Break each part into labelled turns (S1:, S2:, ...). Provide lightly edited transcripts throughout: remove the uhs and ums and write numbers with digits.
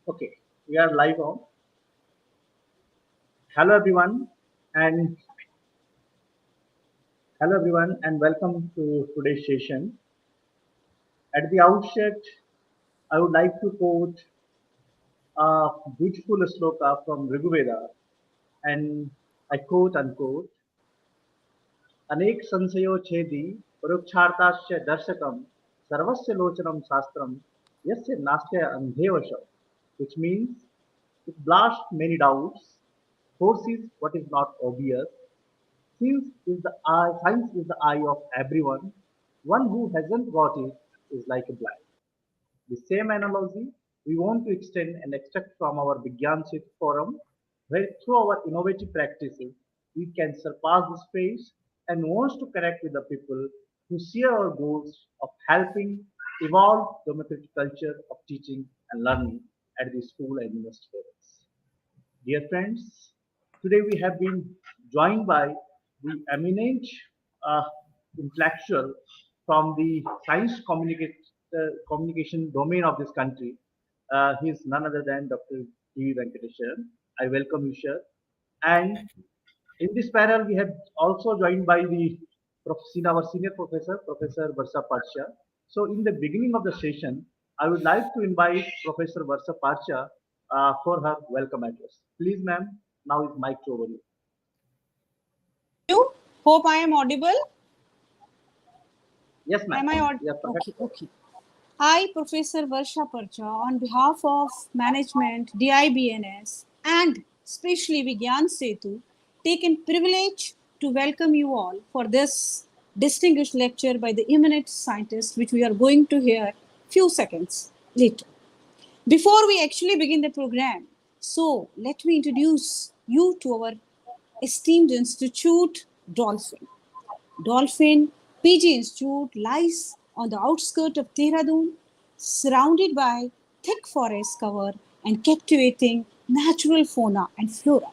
S1: Okay, we are live on. Hello everyone, and welcome to today's session. At the outset, I would like to quote a beautiful sloka from Rigveda, and I quote unquote, "Anek sansayo chedi parukchartasya darshakam sarvasya lochanam shastram yasya nastya andhevasha," which means it blasts many doubts, foresees what is not obvious. Science is the eye of everyone. One who hasn't got it is like a blind. The same analogy we want to extend and extract from our VIGYAN forum, where through our innovative practices, we can surpass the space and wants to connect with the people who share our goals of helping evolve democratic culture of teaching and learning at the school and university levels. Dear friends, today we have been joined by the eminent uh, intellectual from the communication domain of this country. He is none other than Dr. Venkateshwaran. I welcome you, sir. And in this panel, we have also joined by our senior professor, Professor Varsa Parsha. So, in the beginning of the session, I would like to invite Professor Varsa Parsha for her welcome address. Please, ma'am, now is mic over you.
S2: You hope I am audible.
S1: Yes, ma'am.
S2: Am I audible? Okay. I, Professor Varsha Parcha, on behalf of management, DIBNS, and especially Vigyan SETU, take in privilege to welcome you all for this distinguished lecture by the eminent scientist, which we are going to hear few seconds later. Before we actually begin the program, so let me introduce you to our esteemed institute, Dolphin. Dolphin PG Institute lies on the outskirts of Dehradun, surrounded by thick forest cover and captivating natural fauna and flora.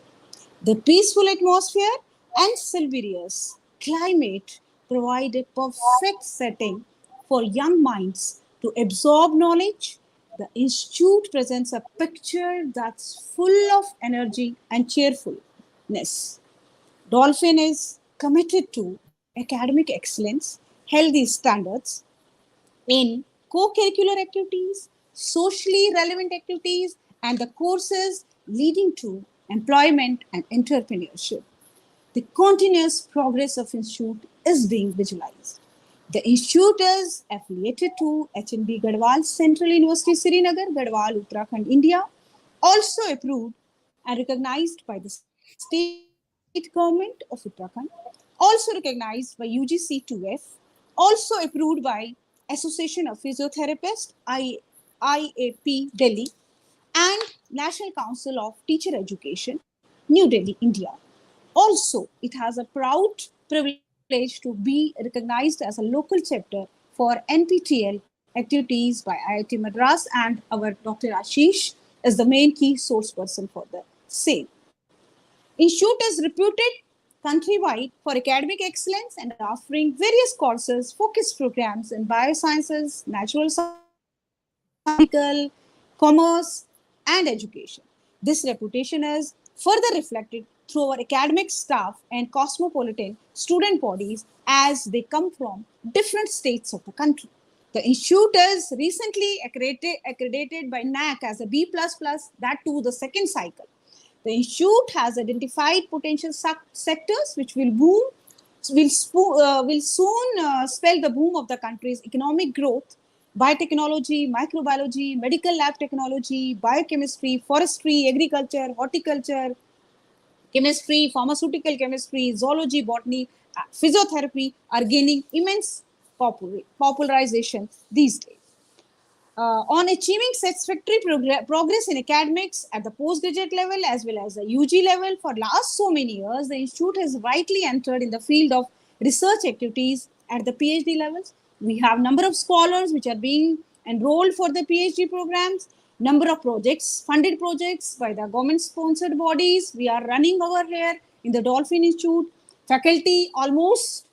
S2: The peaceful atmosphere and salubrious climate provide a perfect setting for young minds to absorb knowledge. The institute presents a picture that's full of energy and cheerfulness. Dolphin is committed to academic excellence, healthy standards in co-curricular activities, socially relevant activities, and the courses leading to employment and entrepreneurship. The continuous progress of Institute is being visualized. The Institute is affiliated to HNB Garhwal Central University, Srinagar, Garhwal, Uttarakhand, India, also approved and recognized by the state government of Uttarakhand, also recognized by UGC2F, also approved by Association of Physiotherapists, IAP Delhi, and National Council of Teacher Education, New Delhi, India. Also, it has a proud privilege to be recognized as a local chapter for NPTEL activities by IIT Madras, and our Dr. Ashish is the main key source person for the same. Institute is reputed countrywide for academic excellence and offering various courses, focused programs in biosciences, natural sciences, biomedical, commerce, and education. This reputation is further reflected through our academic staff and cosmopolitan student bodies as they come from different states of the country. The institute is recently accredited by NAC as a B++, that too the second cycle. The institute has identified potential sectors which will soon spell the boom of the country's economic growth: biotechnology, microbiology, medical lab technology, biochemistry, forestry, agriculture, horticulture, chemistry, pharmaceutical chemistry, zoology, botany, physiotherapy are gaining immense popularization these days. On achieving satisfactory progress in academics at the postgraduate level as well as the UG level for last so many years, the institute has rightly entered in the field of research activities at the PhD levels. We have number of scholars which are being enrolled for the PhD programs, number of projects, funded projects by the government-sponsored bodies we are running over here in the Dolphin Institute, faculty almost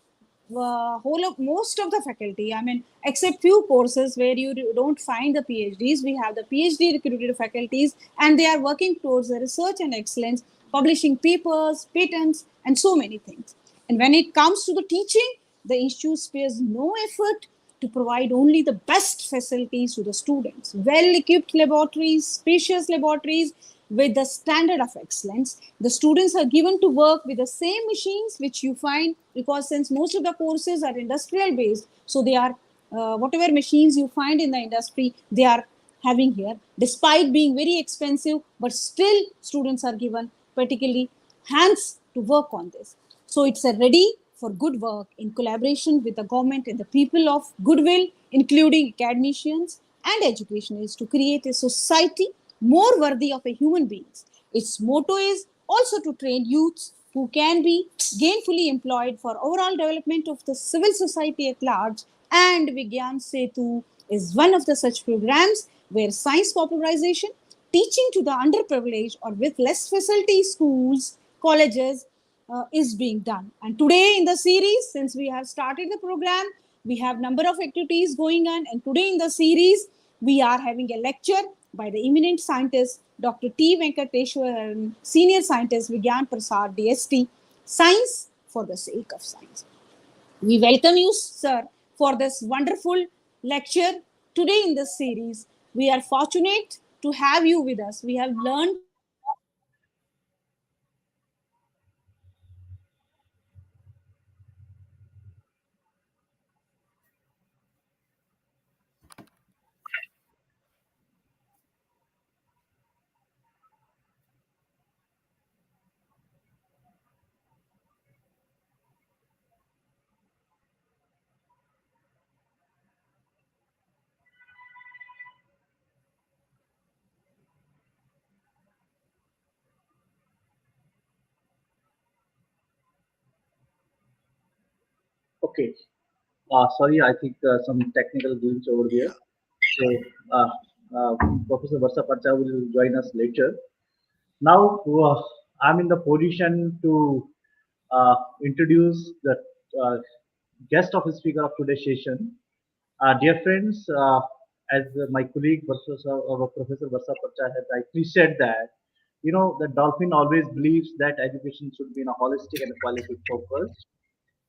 S2: whole of most of the faculty, I mean, except few courses where you don't find the PhDs, we have the PhD recruited faculties, and they are working towards the research and excellence, publishing papers, patents, and so many things. And when it comes to the teaching, the institute spares no effort to provide only the best facilities to the students. Well equipped laboratories, spacious laboratories with the standard of excellence. The students are given to work with the same machines which you find, because since most of the courses are industrial based, so they are whatever machines you find in the industry, they are having here, despite being very expensive, but still students are given particularly hands to work on this. So it's a ready for good work in collaboration with the government and the people of goodwill, including academicians and educationists, to create a society more worthy of a human beings. Its motto is also to train youths who can be gainfully employed for overall development of the civil society at large, and Vigyan Setu is one of the such programs where science popularization, teaching to the underprivileged or with less facility schools, colleges, is being done. And today in the series, since we have started the program, we have number of activities going on. And today in the series, we are having a lecture by the eminent scientist Dr. T. Venkateshwaran, senior scientist Vigyan Prasad, DST, Science for the Sake of Science. We welcome you, sir, for this wonderful lecture today in this series. We are fortunate to have you with us. We have learned
S1: Okay. Sorry, I think some technical glitch over there. So, uh, uh, Professor Varsa Pacha will join us later. Now, I'm in the position to introduce the uh, guest of the speaker of today's session. Dear friends, as my colleague Professor Varsa Pacha has rightly said that, the Dolphin always believes that education should be in a holistic and quality focused.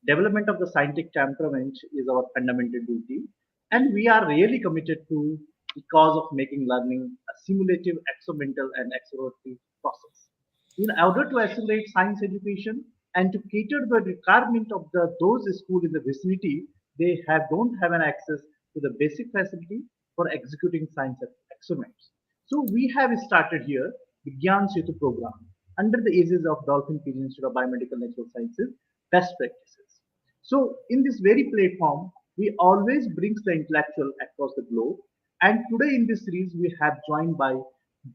S1: Development of the scientific temperament is our fundamental duty, and we are really committed to the cause of making learning a simulative, experimental, and exploratory process. In order to accelerate science education and to cater to the requirement of those schools in the vicinity, they don't have an access to the basic facility for executing science experiments. So we have started here the Gyan Setu program under the aegis of Dolphin PG Institute of Biomedical Natural Sciences best practices. So in this very platform, we always brings the intellectual across the globe. And today in this series, we have joined by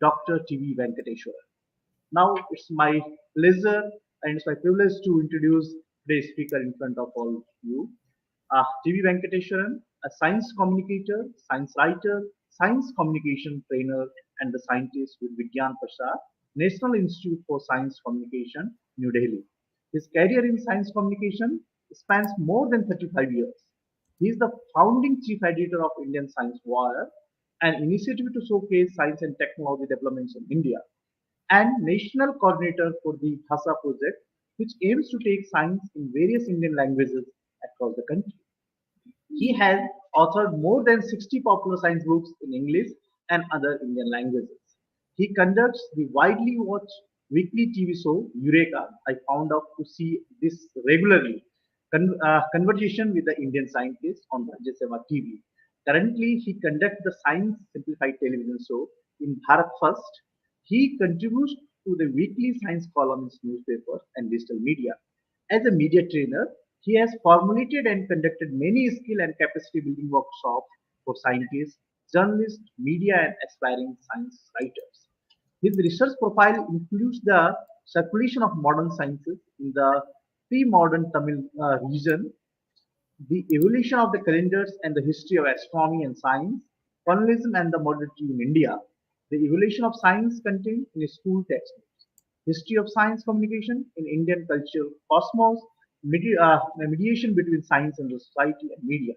S1: Dr. T.V. Venkateshwaran. Now it's my pleasure and it's my privilege to introduce today's speaker in front of all of you. T.V. Venkateshwaran, a science communicator, science writer, science communication trainer, and the scientist with Vigyan Prasad, National Institute for Science Communication, New Delhi. His career in science communication spans more than 35 years. He is the founding chief editor of Indian Science Wire, an initiative to showcase science and technology developments in India, and national coordinator for the Bhasa project, which aims to take science in various Indian languages across the country. He has authored more than 60 popular science books in English and other Indian languages. He conducts the widely watched weekly TV show Eureka. I found out to see this regularly. Conversation with the Indian scientists on Rajya Seva TV. Currently, he conducts the Science Simplified television show in Bharat First. He contributes to the weekly science columns, newspapers, and digital media. As a media trainer, he has formulated and conducted many skill and capacity building workshops for scientists, journalists, media, and aspiring science writers. His research profile includes the circulation of modern sciences in the pre-modern Tamil region, the evolution of the calendars and the history of astronomy and science, colonialism and the modernity in India, the evolution of science content in school textbooks, history of science communication in Indian culture, cosmos, mediation between science and the society and media.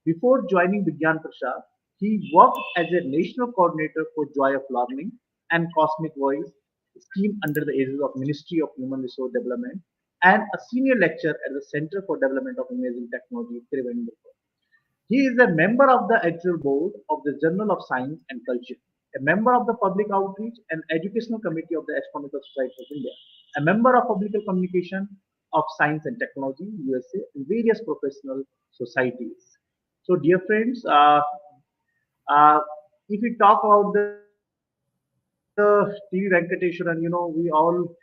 S1: Before joining Vigyan Prashad, he worked as a national coordinator for Joy of Learning and Cosmic Voice scheme under the aegis of Ministry of Human Resource Development and a senior lecturer at the Center for Development of Imaging Technology, Trivandrum. He is a member of the editorial board of the Journal of Science and Culture, a member of the Public Outreach and Educational Committee of the Astronomical Society of India, a member of Public Communication of Science and Technology, USA, and various professional societies. So, dear friends, uh, if we talk about the TV Venkateshwaran, we all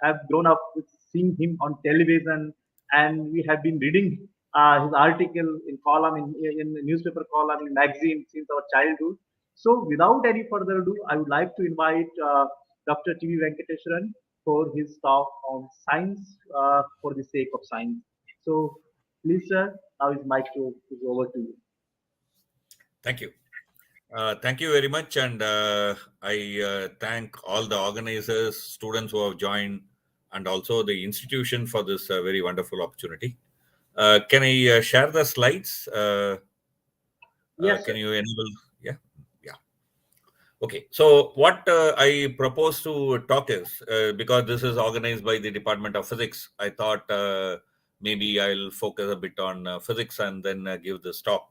S1: have grown up with seeing him on television, and we have been reading his article in column in newspaper column in magazine since our childhood. So, without any further ado, I would like to invite Dr. TV Venkateshwaran for his talk on science for the sake of science. So, please, sir, now his mic is over to you.
S3: Thank you. Thank you very much. And I thank all the organizers, students who have joined, and also the institution for this very wonderful opportunity. Can I share the slides?
S1: Yes,
S3: Can
S1: sir.
S3: you enable? Yeah. Yeah. Okay. So, what I propose to talk is because this is organized by the Department of Physics, I thought maybe I'll focus a bit on physics and then give this talk.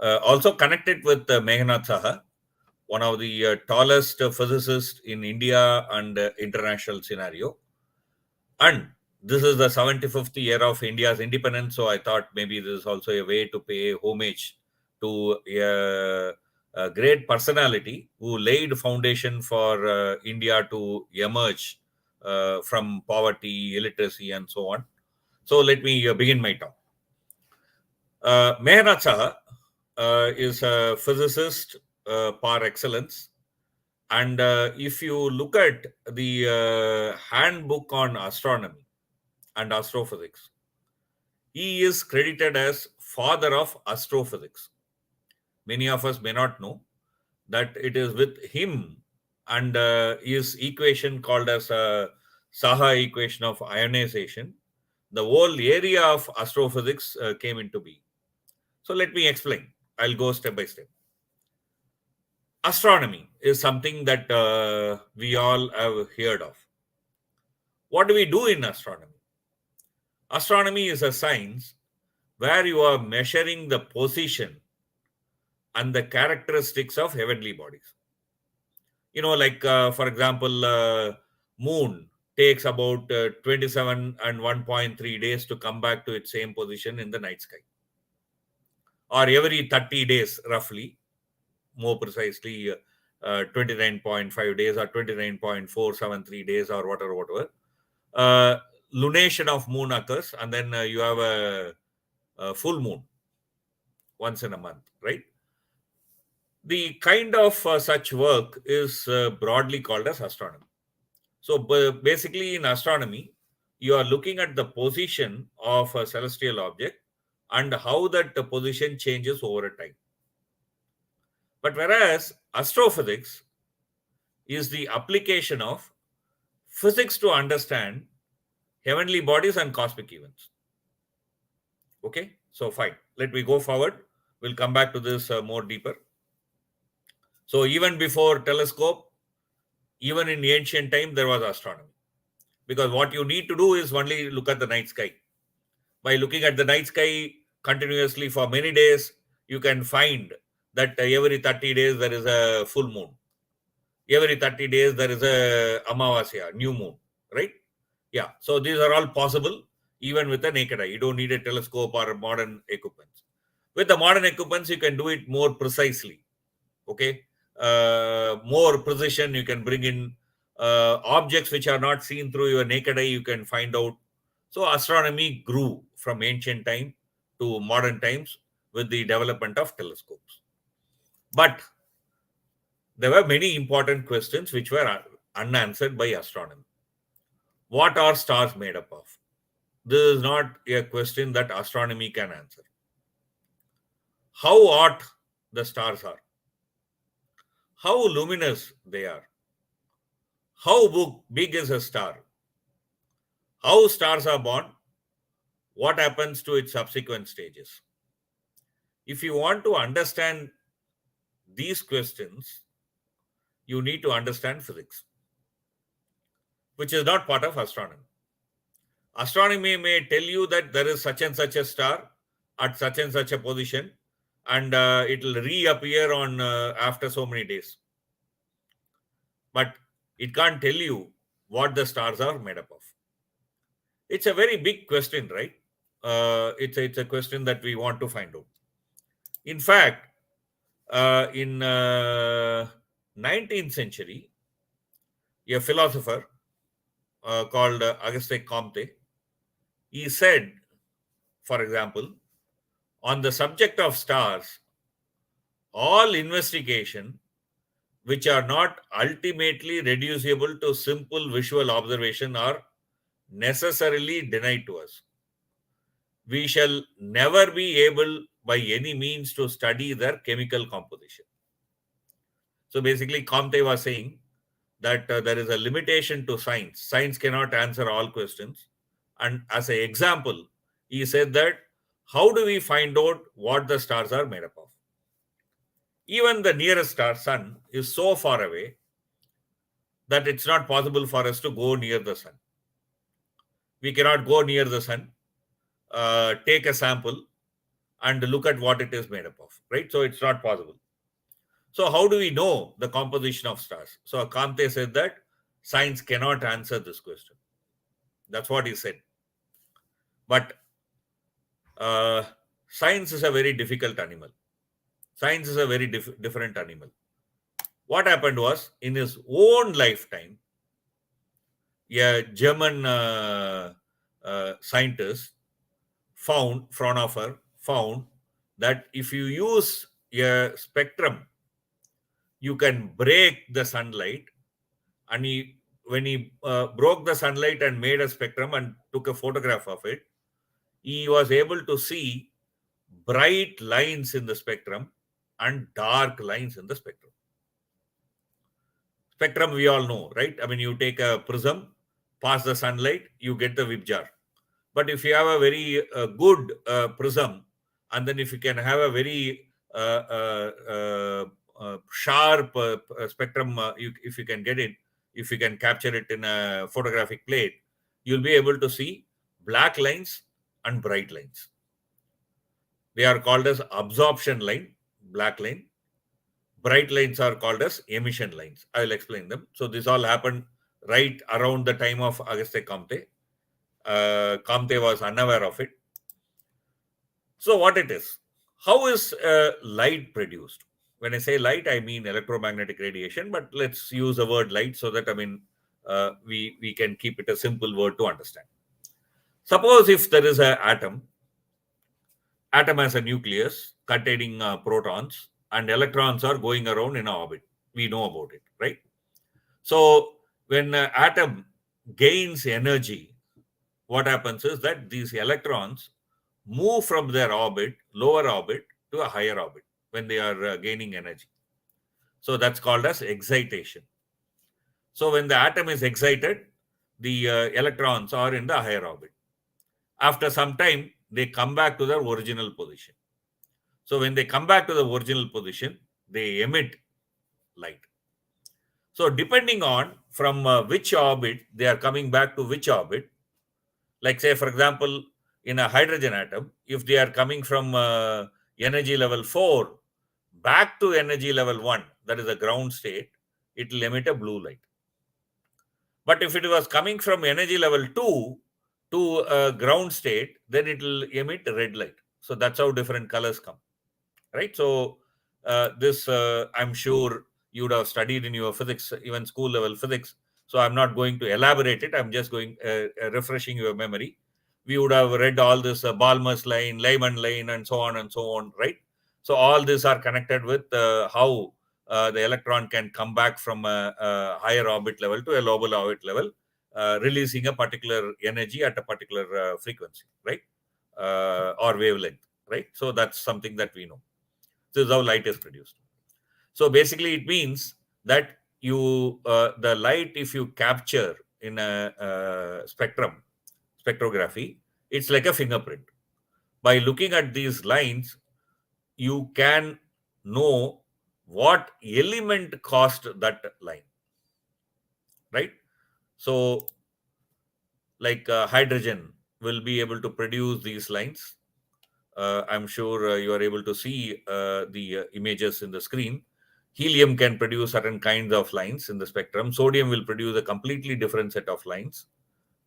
S3: Also connected with Meghnad Saha, one of the tallest physicists in India and international scenario. And this is the 75th year of India's independence, so I thought maybe this is also a way to pay homage to a great personality who laid foundation for India to emerge from poverty, illiteracy, and so on. So let me begin my talk. Meghnad Saha is a physicist par excellence. And if you look at the handbook on astronomy and astrophysics, he is credited as father of astrophysics. Many of us may not know that it is with him and his equation called as Saha equation of ionization, the whole area of astrophysics came into being. So let me explain. I'll go step by step. Astronomy is something that we all have heard of. What do we do in astronomy? Astronomy is a science where you are measuring the position and the characteristics of heavenly bodies. Like for example, moon takes about 27 and 1.3 days to come back to its same position in the night sky. Or every 30 days, roughly, more precisely 29.5 days or 29.473 days or whatever. Lunation of moon occurs, and then you have a full moon once in a month, right? The kind of such work is broadly called as astronomy. So basically, in astronomy, you are looking at the position of a celestial object and how that position changes over a time. But whereas astrophysics is the application of physics to understand heavenly bodies and cosmic events. Okay, so fine. Let me go forward. We'll come back to this more deeper. So even before telescope, even in ancient time, there was astronomy. Because what you need to do is only look at the night sky. By looking at the night sky continuously for many days, you can find that every 30 days there is a full moon. Every 30 days there is a Amavasya, new moon, right? Yeah, so these are all possible even with a naked eye. You don't need a telescope or modern equipment. With the modern equipments, you can do it more precisely. Okay, more precision. You can bring in objects which are not seen through your naked eye. You can find out. So astronomy grew from ancient time to modern times with the development of telescopes. But there were many important questions which were unanswered by astronomy. What are stars made up of? This is not a question that astronomy can answer. How hot the stars are, how luminous they are, how big is a star, how stars are born, what happens to its subsequent stages? If you want to understand these questions, you need to understand physics, which is not part of astronomy. Astronomy may tell you that there is such and such a star at such and such a position, and it will reappear on after so many days. But it can't tell you what the stars are made up of. It's a very big question, right? It's a question that we want to find out. In fact, in 19th century, a philosopher called Auguste Comte, he said, for example, on the subject of stars, all investigation which are not ultimately reducible to simple visual observation are necessarily denied to us. We shall never be able by any means to study their chemical composition. So basically, Comte was saying that there is a limitation to science. Science cannot answer all questions. And as an example, he said that how do we find out what the stars are made up of? Even the nearest star, sun, is so far away that it's not possible for us to go near the sun. We cannot go near the sun, take a sample, and look at what it is made up of, right? So it's not possible. So how do we know the composition of stars? So Comte said that science cannot answer this question. That's what he said. But uh, science is a very difficult animal. Science is a very different animal. What happened was, in his own lifetime, a German scientist Fraunhofer found that if you use a spectrum, you can break the sunlight. And when he broke the sunlight and made a spectrum and took a photograph of it, he was able to see bright lines in the spectrum and dark lines in the spectrum. Spectrum, we all know, right? I mean, you take a prism, pass the sunlight, you get the VIGYAN. But if you have a very good prism, and then if you can have a very sharp spectrum, if you can get it, if you can capture it in a photographic plate, you'll be able to see black lines and bright lines. They are called as absorption line, black line. Bright lines are called as emission lines. I will explain them. So this all happened right around the time of Auguste Comte. Comte was unaware of it. So what it is? How is light produced? When I say light, I mean electromagnetic radiation, but let's use the word light so that, I mean, we can keep it a simple word to understand. Suppose if there is an atom has a nucleus containing protons, and electrons are going around in an orbit. We know about it, right? So when an atom gains energy, what happens is that these electrons move from their orbit, lower orbit, to a higher orbit when they are gaining energy. So that's called as excitation. So when the atom is excited, the electrons are in the higher orbit. After some time, they come back to their original position. So when they come back to the original position, they emit light. So depending on from which orbit they are coming back to which orbit, like say, for example, in a hydrogen atom, if they are coming from energy level 4 back to energy level 1, that is a ground state, it will emit a blue light. But if it was coming from energy level 2 to a ground state, then it will emit red light. So that's how different colors come, right? So this, I'm sure you would have studied in your physics, even school level physics. So I'm not going to elaborate it. I'm just going refreshing your memory. We would have read all this Balmer's line, Lyman line, and so on, right? So all these are connected with how the electron can come back from a higher orbit level to a lower orbit level, releasing a particular energy at a particular frequency, right? Or wavelength, right? So that's something that we know. This is how light is produced. So basically, it means that you the light, if you capture in a spectrography, It's like a fingerprint. By looking at these lines, you can know what element caused that line, right? So, like hydrogen will be able to produce these lines. I'm sure you are able to see the images in the screen. Helium can produce certain kinds of lines in the spectrum. Sodium will produce a completely different set of lines,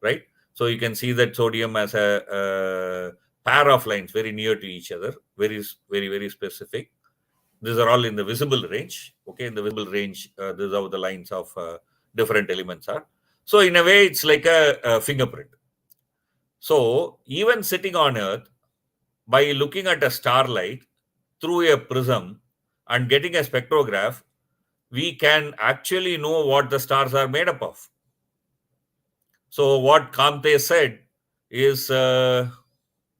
S3: right? So you can see that sodium has a pair of lines very near to each other, very specific. These are all in the visible range. Okay, in the visible range, this is how the lines of different elements are. So in a way, it's like a fingerprint. So even sitting on Earth, by looking at a starlight through a prism and getting a spectrograph, we can actually know what the stars are made up of. So what Kamte said is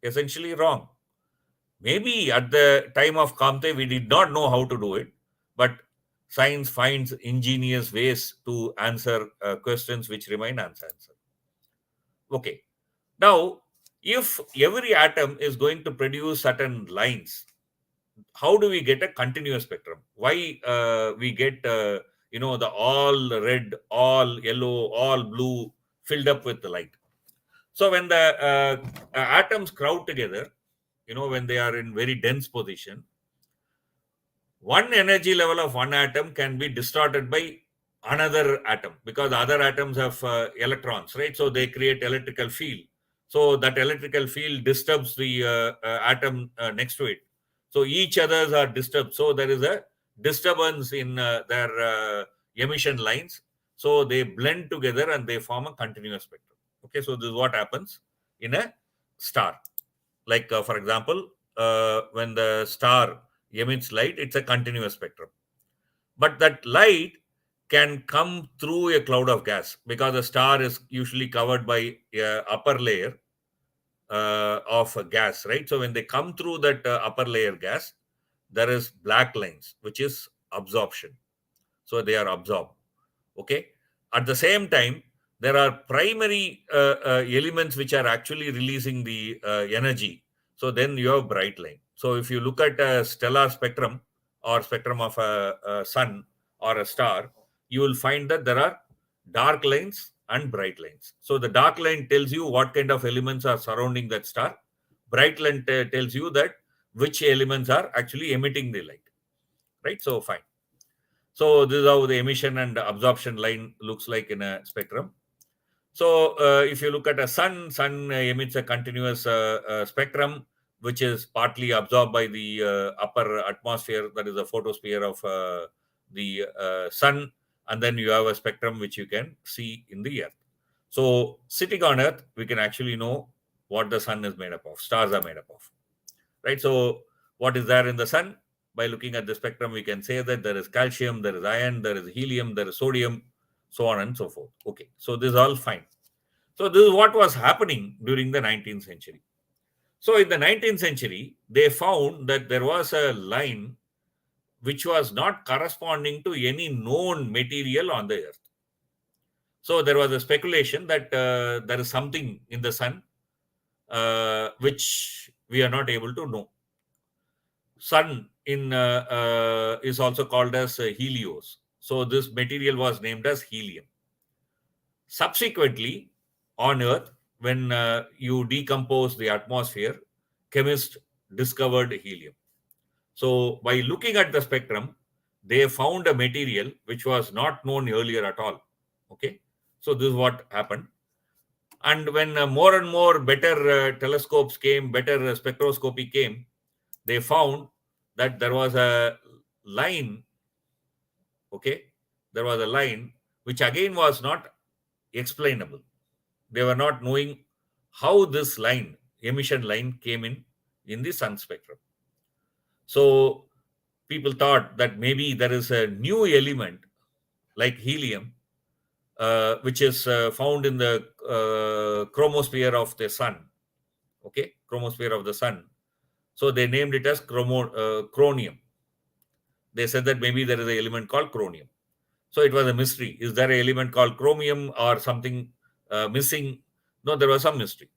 S3: essentially wrong. Maybe at the time of Kamte, we did not know how to do it, but science finds ingenious ways to answer questions which remain unanswered. Okay. Now, if every atom is going to produce certain lines, how do we get a continuous spectrum? Why we get the all red, all yellow, all blue filled up with the light? So when the atoms crowd together, when they are in very dense position, one energy level of one atom can be distorted by another atom, because other atoms have electrons, right? So they create electrical field. So that electrical field disturbs the atom next to it. So each others are disturbed. So there is a disturbance in their emission lines. So they blend together and they form a continuous spectrum. Okay, so this is what happens in a star. Like, for example, when the star emits light, it's a continuous spectrum. But that light can come through a cloud of gas, because the star is usually covered by a upper layer of a gas, right? So when they come through that upper layer gas, there is black lines, which is absorption. So they are absorbed. Okay. At the same time, there are primary elements which are actually releasing the energy. So then you have bright line. So if you look at a stellar spectrum or spectrum of a sun or a star, you will find that there are dark lines and bright lines. So the dark line tells you what kind of elements are surrounding that star. Bright line tells you that which elements are actually emitting the light, right? So fine. So this is how the emission and absorption line looks like in a spectrum. So if you look at a sun emits a continuous spectrum, which is partly absorbed by the upper atmosphere, that is the photosphere of the sun, and then you have a spectrum which you can see in the earth. So sitting on earth, we can actually know what the sun is made up of, stars are made up of, right? So what is there in the sun? By looking at the spectrum, we can say that there is calcium, there is iron, there is helium, there is sodium, so on and so forth. Okay, so this is all fine. So this is what was happening during the 19th century. So in the 19th century, they found that there was a line which was not corresponding to any known material on the earth. So there was a speculation that there is something in the sun which we are not able to know. Sun in is also called as helios. So this material was named as helium. Subsequently, on Earth, when you decompose the atmosphere, chemists discovered helium. So by looking at the spectrum, they found a material which was not known earlier at all. Okay, so this is what happened. And when more and more better telescopes came, better spectroscopy came, they found that there was a line. Okay, there was a line which again was not explainable. They were not knowing how this line, emission line, came in the sun spectrum. So people thought that maybe there is a new element like helium, which is found in the chromosphere of the sun. Okay, chromosphere of the sun. So they named it as chromium. They said that maybe there is an element called chromium. So it was a mystery. Is there an element called chromium or something missing? No, there was some mystery.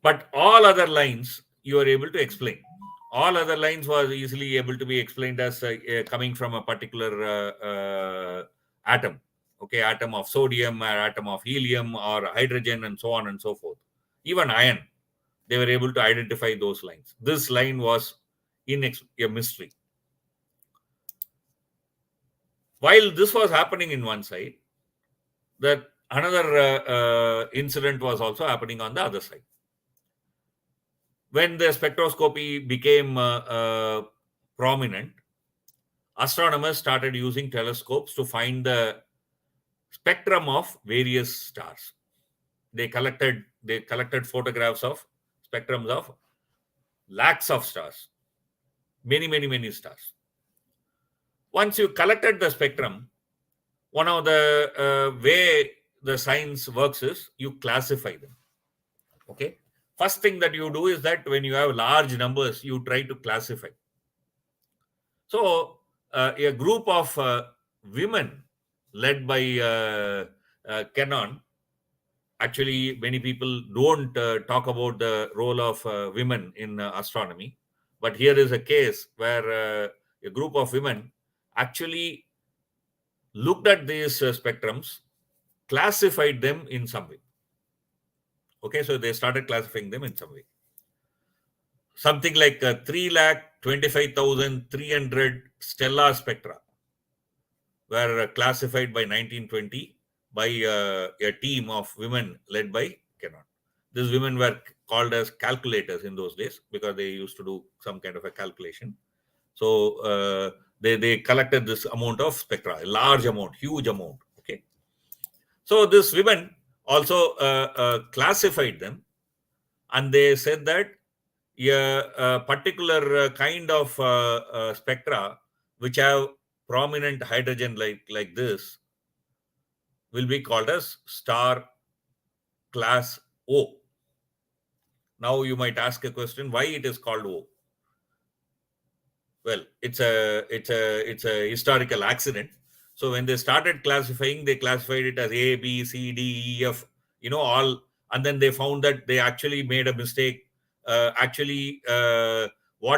S3: But all other lines you are able to explain. All other lines was easily able to be explained as coming from a particular atom. Okay, atom of sodium or atom of helium or hydrogen and so on and so forth. Even iron, they were able to identify those lines. This line was in a mystery. While this was happening in one side, that another incident was also happening on the other side. When the spectroscopy became prominent, astronomers started using telescopes to find the spectrum of various stars. They collected photographs of spectrums of lakhs of stars, many stars. Once you collected the spectrum, one of the way the science works is you classify them. Okay, first thing that you do is that when you have large numbers, you try to classify. So a group of women led by Cannon. Actually, many people don't talk about the role of women in astronomy, but here is a case where a group of women actually looked at these spectrums, classified them in some way. Okay, so they started classifying them in some way. Something like 3,25,300 stellar spectra were classified by 1920 by a team of women led by Cannon. These women were called as calculators in those days because they used to do some kind of a calculation. So they collected this amount of spectra, a large amount, huge amount. Okay. So these women also classified them, and they said that a particular kind of spectra which have prominent hydrogen like this will be called as star class O. Now you might ask a question, why it is called O? Well, it's a historical accident. So when they started classifying, they classified it as A, B, C, D, E, F, all, and then they found that they actually made a mistake. What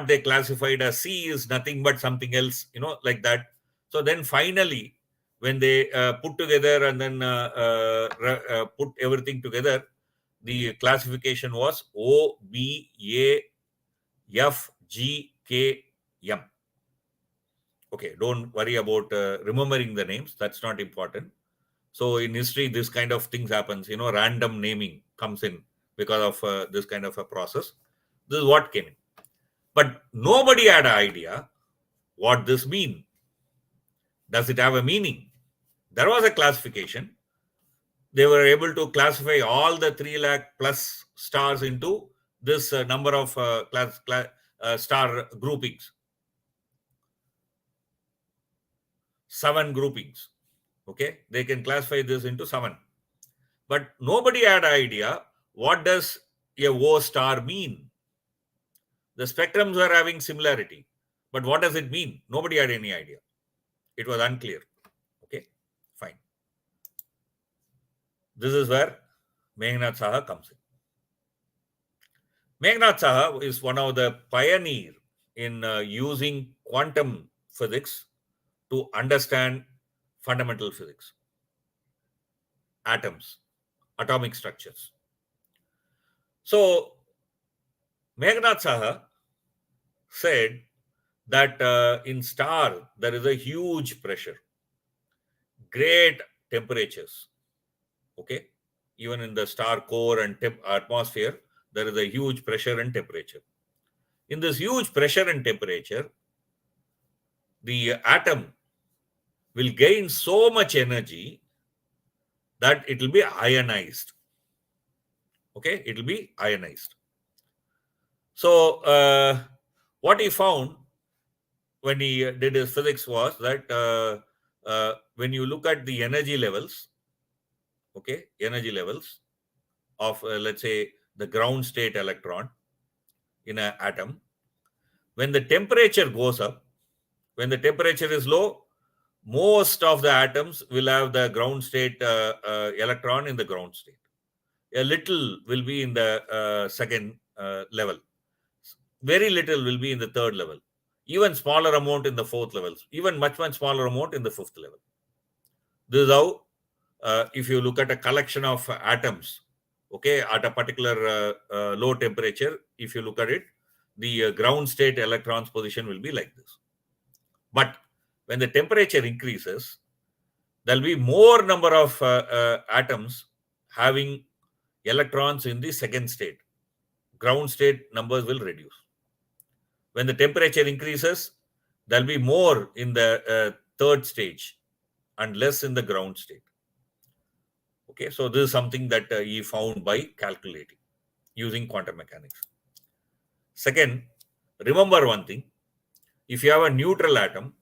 S3: they classified as C is nothing but something else, like that. So then finally, when they put together and then put everything together, the classification was O, B, A, F, G, K, M. Okay, don't worry about remembering the names. That's not important. So in history, this kind of things happens. Random naming comes in because of this kind of a process. This is what came in. But nobody had an idea what this mean. Does it have a meaning? There was a classification. They were able to classify all the 3 lakh plus stars into this number of star groupings. 7 groupings. Okay, they can classify this into 7. But nobody had an idea what does a O star mean. The spectrums were having similarity, but what does it mean? Nobody had any idea. It was unclear. Okay, fine. This is where Meghnad Saha comes in. Meghnad Saha is one of the pioneers in using quantum physics to understand fundamental physics, atoms, atomic structures. So Meghnad Saha said that in star there is a huge pressure, great temperatures. Okay, even in the star core and atmosphere, there is a huge pressure and temperature. In this huge pressure and temperature, the atom will gain so much energy that it will be ionized. Okay, it will be ionized. So what he found when he did his physics was that when you look at the energy levels, okay, energy levels of let's say the ground state electron in an atom, when the temperature goes up, when the temperature is low, most of the atoms will have the ground state electron in the ground state. A little will be in the second level. Very little will be in the third level. Even smaller amount in the fourth levels. Even much, much smaller amount in the fifth level. This is how, if you look at a collection of atoms, okay, at a particular low temperature, if you look at it, the ground state electrons position will be like this. But when the temperature increases, there will be more number of atoms having electrons in the second state. Ground state numbers will reduce. When the temperature increases, there will be more in the third stage and less in the ground state. Okay, so this is something that he found by calculating using quantum mechanics. Second, remember one thing. If you have a neutral atom,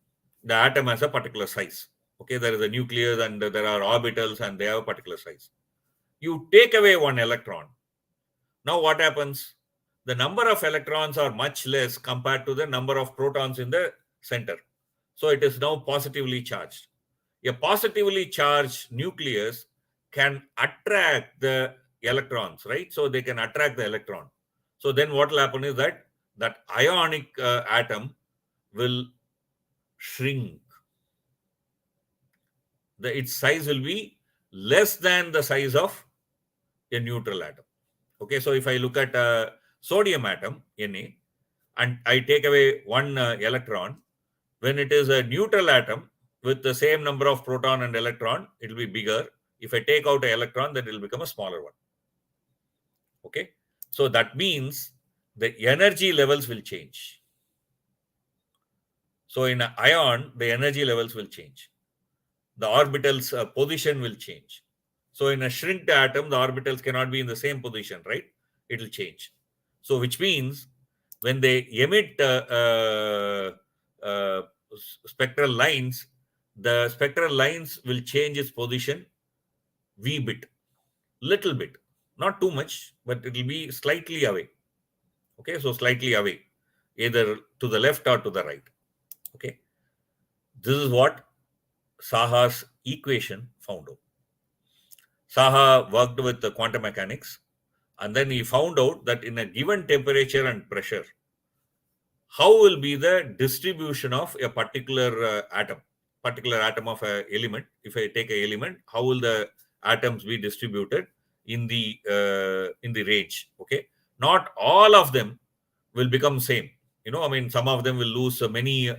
S3: the atom has a particular size. Okay, there is a nucleus and there are orbitals and they have a particular size. You take away one electron. Now what happens? The number of electrons are much less compared to the number of protons in the center. So it is now positively charged. A positively charged nucleus can attract the electrons, right? So they can attract the electron. So then what will happen is that ionic atom will shrink. Its size will be less than the size of a neutral atom. Okay, so if I look at a sodium atom, Na, and I take away one electron, when it is a neutral atom with the same number of proton and electron, it will be bigger. If I take out an electron, then it will become a smaller one. Okay, so that means the energy levels will change. So in an ion, the energy levels will change. The orbital's position will change. So in a shrinked atom, the orbitals cannot be in the same position, right? It will change. So which means when they emit spectral lines, the spectral lines will change its position v bit, little bit, not too much, but it will be slightly away. Okay, so slightly away, either to the left or to the right. Okay, this is what Saha's equation found out. Saha worked with the quantum mechanics, and then he found out that in a given temperature and pressure, how will be the distribution of a particular atom of an element. If I take an element, how will the atoms be distributed in the range? Okay, not all of them will become same. I mean, some of them will lose many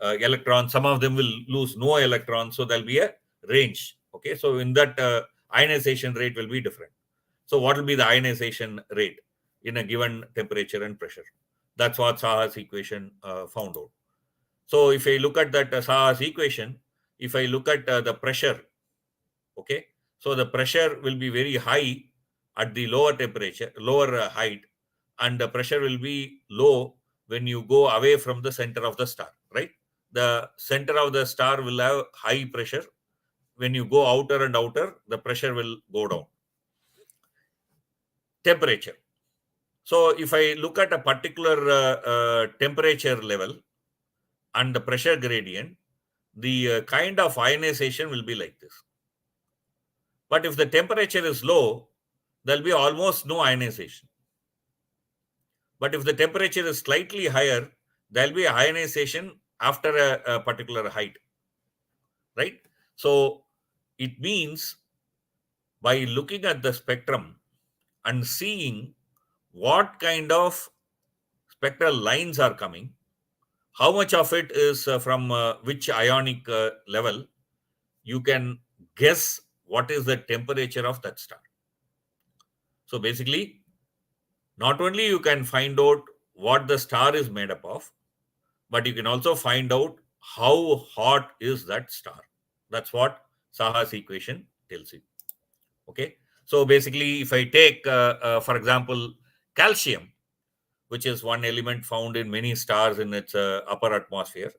S3: electrons, some of them will lose no electrons, so there'll be a range. Okay, so in that ionization rate will be different. So what will be the ionization rate in a given temperature and pressure? That's what Saha's equation found out. So if I look at that Saha's equation, if I look at the pressure, okay, so the pressure will be very high at the lower temperature, lower height, and the pressure will be low when you go away from the center of the star, right? The center of the star will have high pressure. When you go outer and outer, the pressure will go down. Temperature. So if I look at a particular temperature level and the pressure gradient, the kind of ionization will be like this. But if the temperature is low, there will be almost no ionization. But if the temperature is slightly higher, there will be ionization after a particular height, right? So it means by looking at the spectrum and seeing what kind of spectral lines are coming, how much of it is from which ionic level, you can guess what is the temperature of that star. So basically, not only you can find out what the star is made up of, but you can also find out how hot is that star. That's what Saha's equation tells you. Okay, so basically, if I take, for example, calcium, which is one element found in many stars in its upper atmosphere.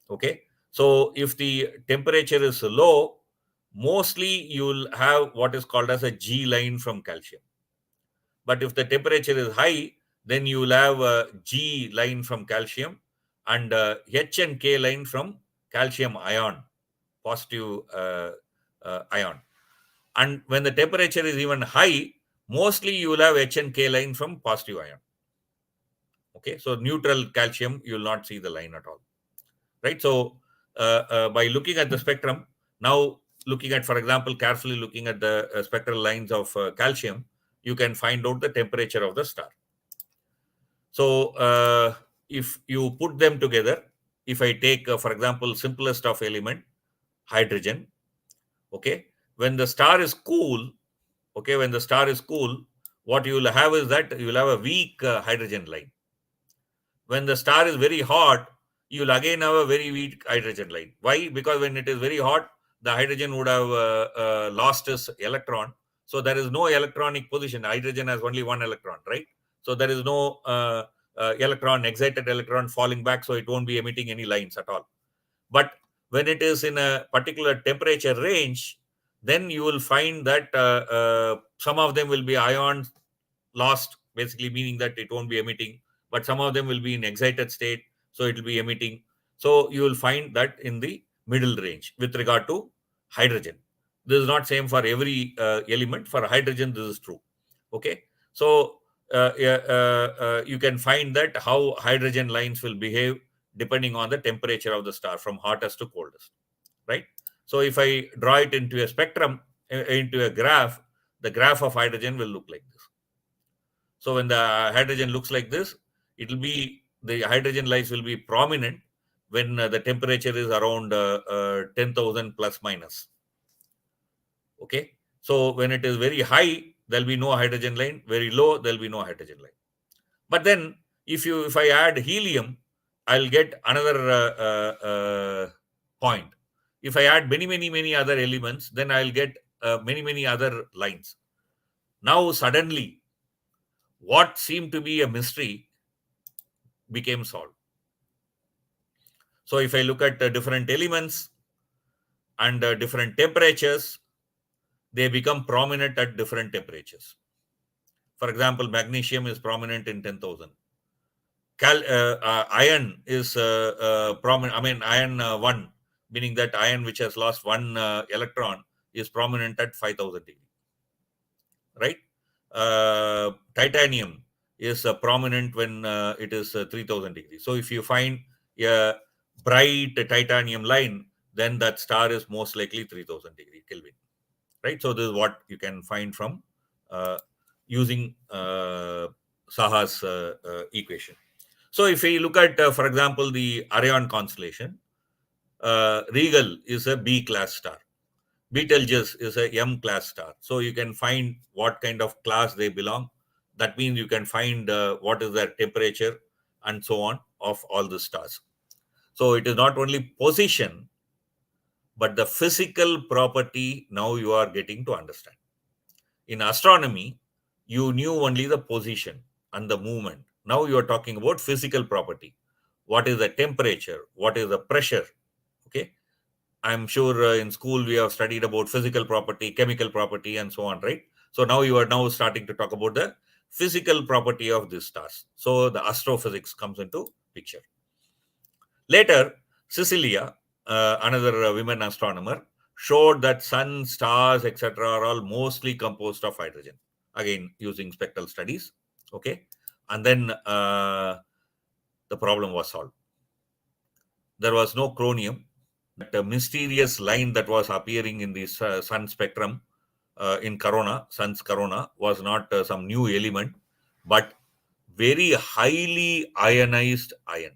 S3: Okay, so if the temperature is low, mostly you'll have what is called as a G line from calcium. But if the temperature is high, then you will have a G line from calcium and H and K line from calcium ion, positive ion. And when the temperature is even high, mostly you will have H and K line from positive ion. Okay, so neutral calcium, you will not see the line at all, right? So by looking at the spectrum, now looking at, for example, carefully looking at the spectral lines of calcium, you can find out the temperature of the star. So if you put them together, if I take, for example, simplest of element, hydrogen, okay, when the star is cool, okay, when the star is cool, what you will have is that you will have a weak hydrogen line. When the star is very hot, you will again have a very weak hydrogen line. Why? Because when it is very hot, the hydrogen would have lost its electron. So there is no electronic position. Hydrogen has only one electron, right? So there is no excited electron falling back, so it won't be emitting any lines at all. But when it is in a particular temperature range, then you will find that some of them will be ions lost, basically meaning that it won't be emitting, but some of them will be in excited state, so it will be emitting. So you will find that in the middle range with regard to hydrogen. This is not same for every element. For hydrogen, this is true. Okay, so you can find that how hydrogen lines will behave depending on the temperature of the star, from hottest to coldest, right? So if I draw it into a spectrum, into a graph, the graph of hydrogen will look like this. So when the hydrogen looks like this, it will be, the hydrogen lines will be prominent when the temperature is around 10,000 plus minus. Okay. So when it is very high, there'll be no hydrogen line. Very low, there'll be no hydrogen line. But then if I add helium, I'll get another point. If I add many other elements, then I'll get many other lines. Now suddenly, what seemed to be a mystery became solved. So if I look at different elements and different temperatures, they become prominent at different temperatures. For example, magnesium is prominent in 10,000. Iron is prominent. I mean, iron 1, meaning that iron which has lost one electron is prominent at 5,000 degree, right? Titanium is prominent when it is 3,000 degrees. So if you find a bright titanium line, then that star is most likely 3,000 degree Kelvin, right? So this is what you can find from using Saha's equation. So if we look at, for example, the Orion constellation, Regal is a B class star. Betelgeuse is a M class star. So you can find what kind of class they belong. That means you can find what is their temperature and so on of all the stars. So it is not only position, but the physical property now you are getting to understand. In astronomy, you knew only the position and the movement. Now you are talking about physical property. What is the temperature? What is the pressure? Okay. I'm sure in school we have studied about physical property, chemical property, and so on, right? So now you are now starting to talk about the physical property of these stars. So the astrophysics comes into picture. Later, Cecilia, another women astronomer, showed that sun, stars, etc., are all mostly composed of hydrogen. Again, using spectral studies. Okay, and then the problem was solved. There was no chromium. The mysterious line that was appearing in the sun spectrum in corona, sun's corona, was not some new element, but very highly ionized iron.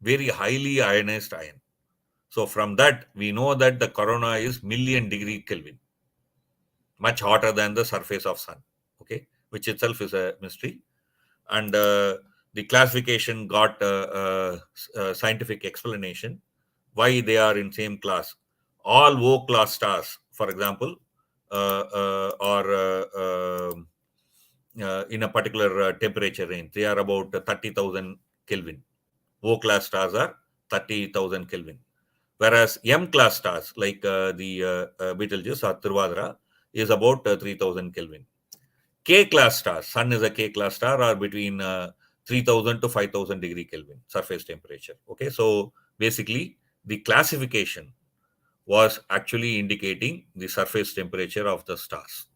S3: Very highly ionized iron. So from that, we know that the corona is million degree Kelvin, much hotter than the surface of sun. Okay, which itself is a mystery. And the classification got scientific explanation why they are in same class. All O class stars, for example, are in a particular temperature range. They are about 30,000 Kelvin. O class stars are 30,000 Kelvin. Whereas M class stars like the Betelgeuse or Trivandra is about 3,000 Kelvin. K class stars, Sun is a K class star, are between 3,000 to 5,000 degree Kelvin surface temperature. Okay, so basically the classification was actually indicating the surface temperature of the stars.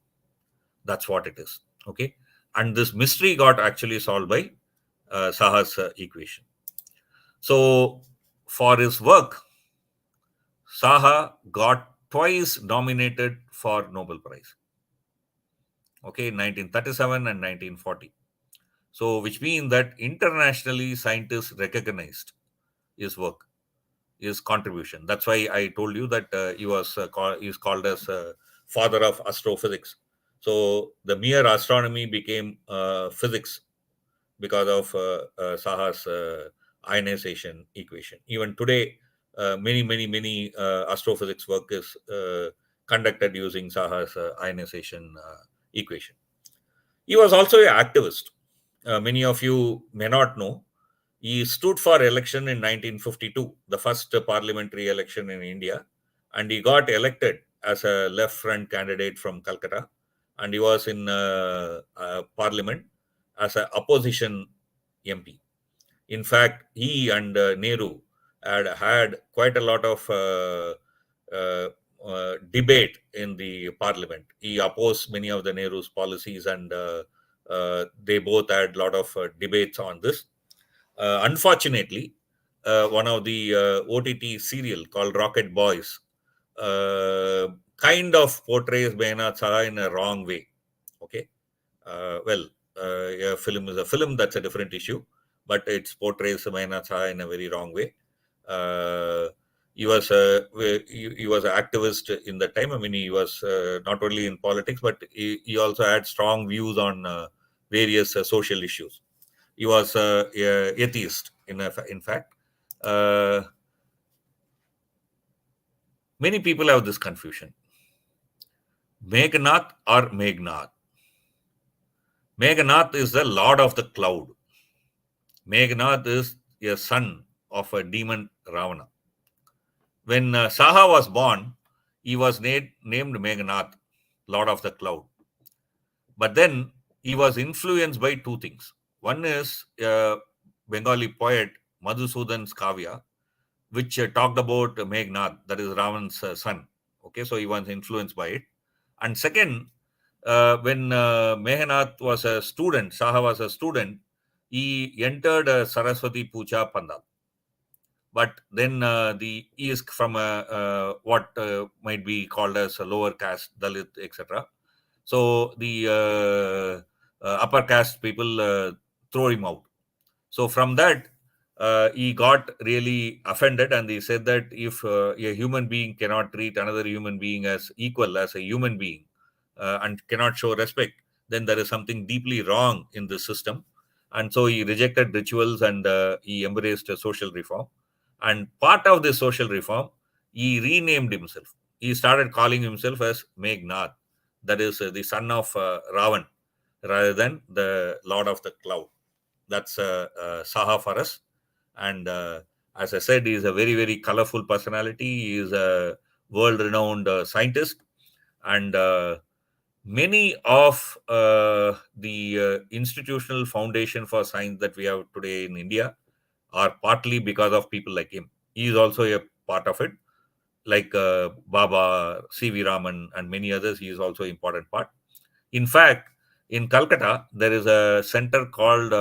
S3: That's what it is. Okay. And this mystery got actually solved by Saha's equation. So, for his work, Saha got twice nominated for Nobel Prize. Okay, 1937 and 1940. So, which means that internationally scientists recognized his work, his contribution. That's why I told you that he is called as father of astrophysics. So, the mere astronomy became physics because of Saha's ionization equation. Even today, many astrophysics work is conducted using Saha's ionization equation. He was also an activist. Many of you may not know. He stood for election in 1952, the first parliamentary election in India, and he got elected as a left front candidate from Calcutta, and he was in parliament as an opposition MP. In fact, he and Nehru had quite a lot of debate in the parliament. He opposed many of the Nehru's policies, and they both had a lot of debates on this. Unfortunately, one of the OTT serial called Rocket Boys kind of portrays Behnad Saha in a wrong way. Okay, well, a film is a film. That's a different issue, but it portrays Behnad Saha in a very wrong way. Uh, he was an activist in that time. I mean, he was not only in politics, but he also had strong views on various social issues. He was atheist in fact. uh, Many people have this confusion: Meghnath or Meghnad. Meghnath is the lord of the cloud. Meghnath is a son of a demon Ravana. When Saha was born, he was named Meghnath, lord of the cloud. But then he was influenced by two things. One is Bengali poet Madhusudan's Kavya, which talked about Meghnad, that is Ravan's son. Okay, so he was influenced by it. And second, when Meghnad was a student, Saha was a student, he entered Saraswati Puja Pandal. But then he is from what might be called as a lower caste, Dalit, etc. So the upper caste people throw him out. So from that, he got really offended, and he said that if a human being cannot treat another human being as equal as a human being and cannot show respect, then there is something deeply wrong in the system. And so he rejected rituals, and he embraced a social reform. And part of this social reform, he renamed himself. He started calling himself as Meghnad, that is the son of Ravan, rather than the lord of the cloud. That's Saha for us. And as I said, he is a very colorful personality. He is a world renowned scientist. And many of the institutional foundation for science that we have today in India are partly because of people like him. He is also a part of it, like Baba, C.V. Raman, and many others. He is also an important part. In fact, in Calcutta, there is a center called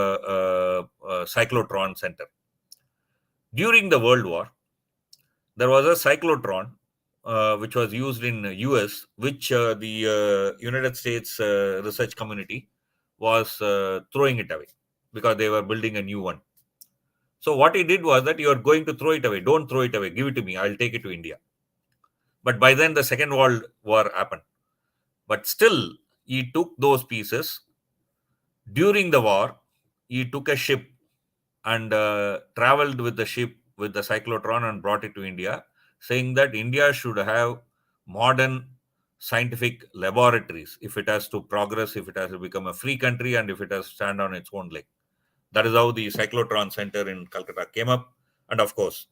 S3: Cyclotron Center. During the World War, there was a cyclotron which was used in US, which the United States research community was throwing it away because they were building a new one. So what he did was that, you are going to throw it away. Don't throw it away. Give it to me. I'll take it to India. But by then the Second World War happened. But still, he took those pieces. During the war, he took a ship and traveled with the ship with the cyclotron and brought it to India, saying that India should have modern scientific laboratories if it has to progress, if it has to become a free country, and if it has to stand on its own leg. That is how the Cyclotron Center in Calcutta came up. And of course,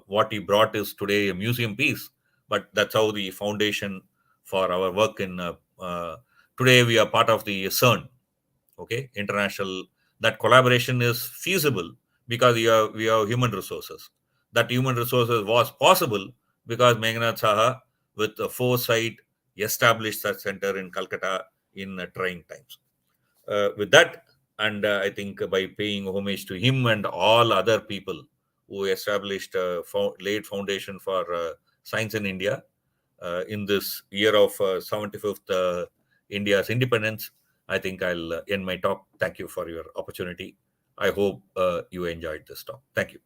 S3: what he brought is today a museum piece, but that's how the foundation for our work in today we are part of the CERN. Okay, international. That collaboration is feasible because we have human resources. That human resources was possible because Meghnad Saha, with foresight, established such center in Calcutta in trying times. With that, and I think by paying homage to him and all other people who established, laid foundation for science in India in this year of 75th India's independence, I think I'll end my talk. Thank you for your opportunity. I hope you enjoyed this talk. Thank you.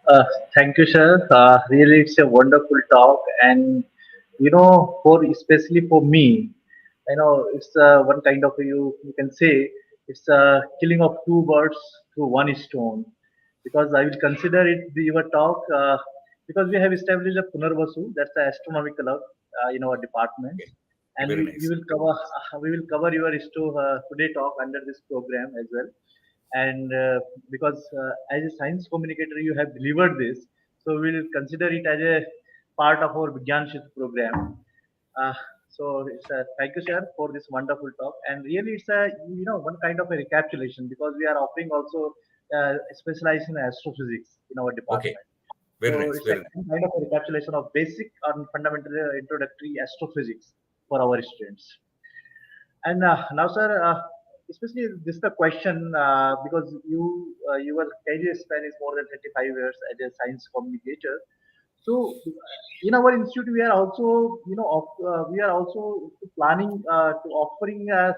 S1: Uh, Thank you, sir. Really, it's a wonderful talk, and for especially for me, it's one kind of you can say it's a killing of two birds through one stone, because I will consider it your talk because we have established a Punarvasu, that's the astronomical club in our department,
S3: Okay.
S1: and
S3: Very
S1: we
S3: nice.
S1: will cover we will cover your today talk under this program as well. And because as a science communicator you have delivered this, so we'll consider it as a part of our Vigyan Shit program. uh, so it's a thank you, sir, for this wonderful talk. And really it's a one kind of a recapitulation, because we are offering also specialized in astrophysics in our
S3: Okay.
S1: department.
S3: Very
S1: So
S3: nice.
S1: it's a
S3: Very nice.
S1: kind of a recapitulation of basic and fundamental introductory astrophysics for our students. And now, sir, especially this is the question because your career span is more than 35 years as a science communicator. So, in our institute, we are also, we are also planning to offering a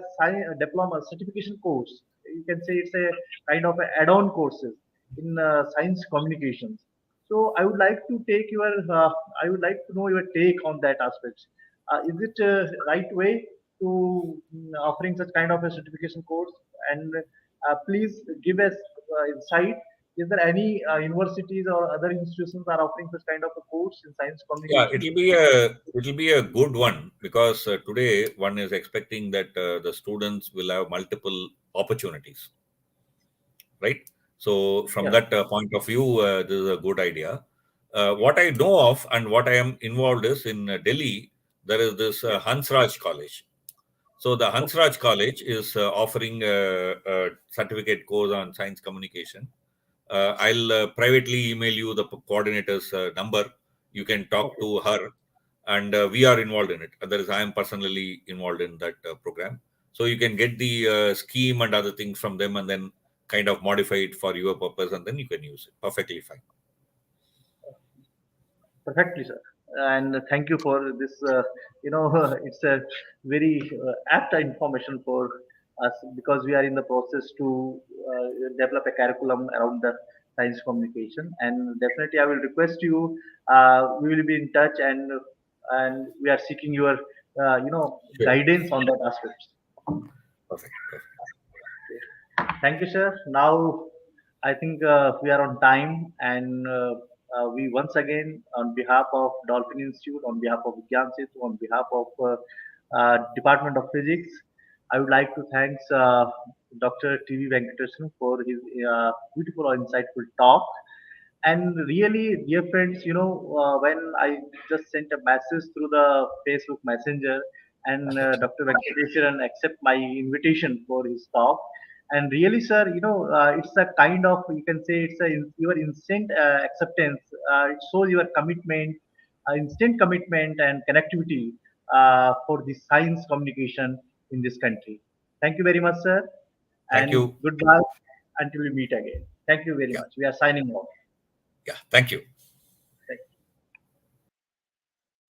S1: diploma certification course. You can say it's a kind of a add-on courses in science communications. So, I would like to know your take on that aspect. Is it right way to offering such kind of a certification course? And please give us insight. Is there any universities or other institutions are offering such kind of a course in science
S3: Yeah,
S1: communication?
S3: it'll be a good one, because today one is expecting that the students will have multiple opportunities, right? So from
S1: Yeah.
S3: that point of view, this is a good idea. What I know of and what I am involved is in Delhi, there is this
S1: Yeah.
S3: Hansraj College. So the
S1: Okay.
S3: Hansraj College is offering a certificate course on science communication. I'll privately email you the coordinator's number. You can talk
S1: Okay.
S3: to her, and we are involved in it. That is, I am personally involved in that program. So you can get the scheme and other things from them, and then kind of modify it for your purpose, and then you can use it perfectly fine.
S1: Perfectly, sir. And thank you for this. It's a very apt information for us, because we are in the process to develop a curriculum around the science communication. And definitely, I will request you. We will be in touch, and we are seeking your
S3: Sure.
S1: guidance on that aspect.
S3: Perfect. Perfect.
S1: Thank you, sir. Now, I think we are on time, and we once again, on behalf of Dolphin Institute, on behalf of Vigyan Setu, on behalf of Department of Physics, I would like to thank Dr. T.V. Venkateshwaran for his beautiful or insightful talk. And really, dear friends, when I just sent a message through the Facebook Messenger, and Dr. Venkateshwaran accept my invitation for his talk. And really, sir, it's a kind of, you can say it's your instant acceptance. It shows your commitment, instant commitment and connectivity for the science communication in this country. Thank you very much, sir,
S3: Thank
S1: and
S3: you.
S1: goodbye until we meet again. Thank you very
S3: Yeah.
S1: much. We are signing off.
S3: Yeah. Thank you.